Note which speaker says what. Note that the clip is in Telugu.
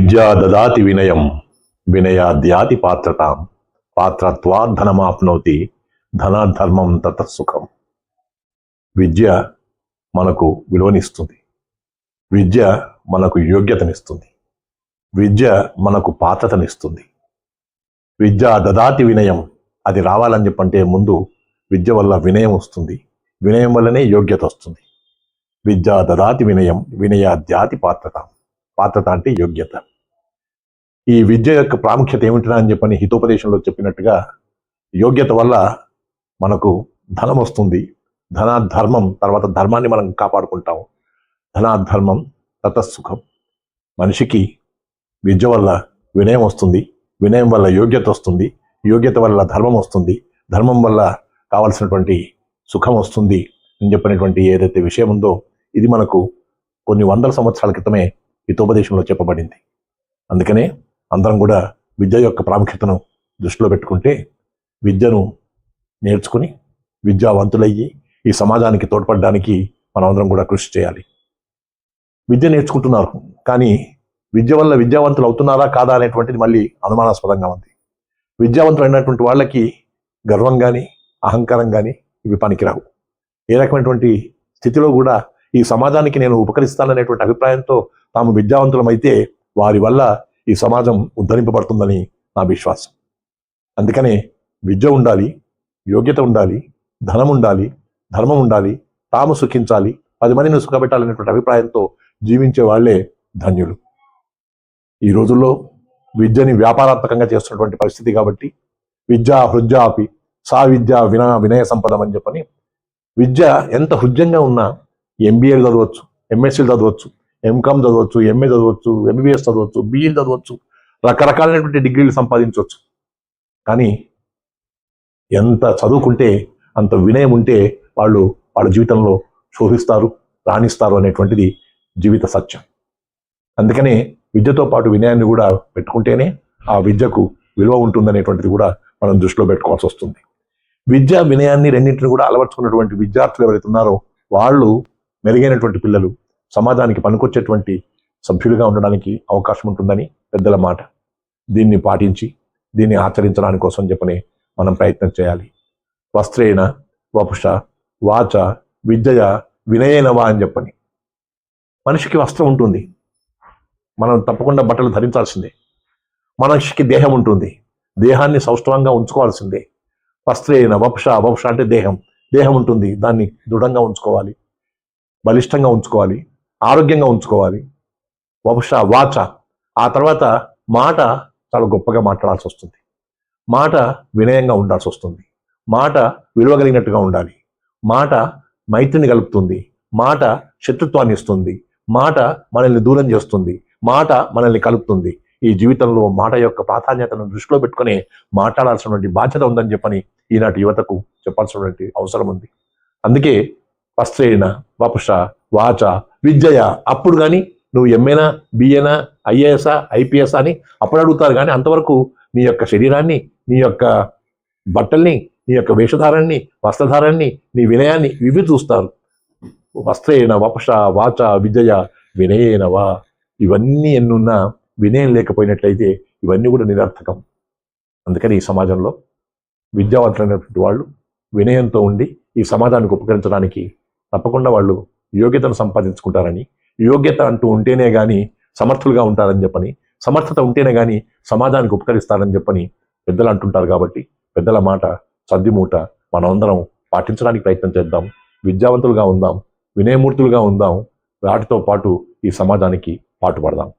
Speaker 1: విద్యా దదాతి వినయం వినయాద్యాతి పాత్రతాం పాత్రత్వాత్ ధనమాప్నోతి ధనాధర్మం తతఃసుఖం. విద్య మనకు విలువనిస్తుంది. విద్య మనకు యోగ్యతనిస్తుంది. విద్య మనకు పాత్రతనిస్తుంది. విద్యా దదాతి వినయం, అది రావాలని చెప్పంటే ముందు విద్య వల్ల వినయం వస్తుంది. వినయం వల్లనే యోగ్యత వస్తుంది. విద్యా దదాతి వినయం వినయాద్యాతి పాత్రత. పాత్రత అంటే యోగ్యత. ఈ విద్య యొక్క ప్రాముఖ్యత ఏమిటినా అని చెప్పని హితోపదేశంలో చెప్పినట్టుగా, యోగ్యత వల్ల మనకు ధనం వస్తుంది. ధనాధర్మం, తర్వాత ధర్మాన్ని మనం కాపాడుకుంటాం. ధనాధర్మం తతఃసుఖం. మనిషికి విద్య వల్ల వినయం వస్తుంది. వినయం వల్ల యోగ్యత వస్తుంది. యోగ్యత వల్ల ధర్మం వస్తుంది. ధర్మం వల్ల కావలసినటువంటి సుఖం వస్తుంది అని చెప్పినటువంటి ఏదైతే విషయం ఉందో, ఇది మనకు కొన్ని వందల సంవత్సరాల క్రితమే హితోపదేశంలో చెప్పబడింది. అందుకనే అందరం కూడా విద్య యొక్క ప్రాముఖ్యతను దృష్టిలో పెట్టుకుంటే, విద్యను నేర్చుకుని విద్యావంతులయ్యి ఈ సమాజానికి తోడ్పడడానికి మనమందరం కూడా కృషి చేయాలి. విద్య నేర్చుకుంటున్నారు, కానీ విద్య వల్ల విద్యావంతులు అవుతున్నారా కాదా అనేటువంటిది మళ్ళీ అనుమానాస్పదంగా ఉంది. విద్యావంతులు అయినటువంటి వాళ్ళకి గర్వం కానీ అహంకారం కానీ ఇవి పనికిరావు. ఏ రకమైనటువంటి స్థితిలో కూడా ఈ సమాజానికి నేను ఉపకరిస్తాననేటువంటి అభిప్రాయంతో తాము విద్యావంతులమైతే వారి వల్ల ఈ సమాజం ఉద్ధరింపబడుతుందని నా విశ్వాసం. అందుకనే విద్య ఉండాలి, యోగ్యత ఉండాలి, ధనం ఉండాలి, ధర్మం ఉండాలి, తాము సుఖించాలి, 10 మందిని సుఖపెట్టాలనేటువంటి అభిప్రాయంతో జీవించే వాళ్లే ధన్యులు. ఈ రోజుల్లో విద్యని వ్యాపారాత్మకంగా చేస్తున్నటువంటి పరిస్థితి కాబట్టి, విద్యా హృద్యాపి సా విద్య వినయ సంపదం అని చెప్పని, విద్య ఎంత హృద్యంగా ఉన్నా ఎంబీఏలు చదవచ్చు, ఎంఎస్సీలు చదవచ్చు, ఎంకామ్ చదవచ్చు, ఎంఏ చదవచ్చు, ఎంబీబీఎస్ చదవచ్చు, బీఈలు చదవచ్చు, రకరకాలైనటువంటి డిగ్రీలు సంపాదించవచ్చు. కానీ ఎంత చదువుకుంటే అంత వినయం ఉంటే వాళ్ళ జీవితంలో శోభిస్తారు, రాణిస్తారు అనేటువంటిది జీవిత సత్యం. అందుకనే విద్యతో పాటు వినయాన్ని కూడా పెట్టుకుంటేనే ఆ విద్యకు విలువ ఉంటుందనేటువంటిది కూడా మనం దృష్టిలో పెట్టుకోవాల్సి వస్తుంది. విద్య వినయాన్ని రెండింటిని కూడా అలవర్చుకున్నటువంటి విద్యార్థులు ఎవరైతే ఉన్నారో వాళ్ళు మెరుగైనటువంటి పిల్లలు, సమాజానికి పనికొచ్చేటువంటి సభ్యులుగా ఉండడానికి అవకాశం ఉంటుందని పెద్దల మాట. దీన్ని పాటించి దీన్ని ఆచరించడానికి కోసం చెప్పని మనం ప్రయత్నం చేయాలి. వస్త్రేణ వపుష వాచ విద్యయ వినయేనవా అని చెప్పని, మనిషికి వస్త్రం ఉంటుంది, మనం తప్పకుండా బట్టలు ధరించాల్సిందే. మనిషికి దేహం ఉంటుంది, దేహాన్ని సౌష్ఠవంగా ఉంచుకోవాల్సిందే. వస్త్రేణ వపుష, వపుష అంటే దేహం ఉంటుంది, దాన్ని దృఢంగా ఉంచుకోవాలి, బలిష్టంగా ఉంచుకోవాలి, ఆరోగ్యంగా ఉంచుకోవాలి. వపుష వాచ, ఆ తర్వాత మాట చాలా గొప్పగా మాట్లాడాల్సి వస్తుంది. మాట వినయంగా ఉండాల్సి వస్తుంది. మాట విలువగలిగినట్టుగా ఉండాలి. మాట మైత్రిని కలుపుతుంది. మాట శత్రుత్వాన్ని ఇస్తుంది. మాట మనల్ని దూరం చేస్తుంది. మాట మనల్ని కలుపుతుంది. ఈ జీవితంలో మాట యొక్క ప్రాధాన్యతను దృష్టిలో పెట్టుకుని మాట్లాడాల్సినటువంటి బాధ్యత ఉందని చెప్పని ఈనాటి యువతకు చెప్పాల్సినటువంటి అవసరం ఉంది. అందుకే వస్త్రేణ వపుష వాచ విద్యయ, అప్పుడు కానీ నువ్వు ఎంఏనా బిఏనా ఐఏఎస్ఆ ఐపీఎస్ అని అప్పుడు అడుగుతారు. కానీ అంతవరకు నీ యొక్క శరీరాన్ని, నీ యొక్క బట్టల్ని, నీ యొక్క వేషధారాన్ని, వస్త్రధారాన్ని, నీ వినయాన్ని ఇవి చూస్తారు. వస్త్రేణ వపుష వాచ విద్యయ వినయేనవా, ఇవన్నీ ఎన్నున్నా వినయం లేకపోయినట్లయితే ఇవన్నీ కూడా నిరర్థకం. అందుకని ఈ సమాజంలో విద్యావంతులైనటువంటి వాళ్ళు వినయంతో ఉండి ఈ సమాజానికి ఉపకరించడానికి తప్పకుండా వాళ్ళు యోగ్యతను సంపాదించుకుంటారని, యోగ్యత అంటూ ఉంటేనే కానీ సమర్థులుగా ఉంటారని చెప్పని, సమర్థత ఉంటేనే కానీ సమాజానికి ఉపకరిస్తారని చెప్పని పెద్దలు అంటుంటారు. కాబట్టి పెద్దల మాట సద్దిమూట మనమందరం పాటించడానికి ప్రయత్నం చేద్దాం. విద్యావంతులుగా ఉందాం, వినయమూర్తులుగా ఉందాం. వాటితో పాటు ఈ సమాజానికి పాటుపడదాం.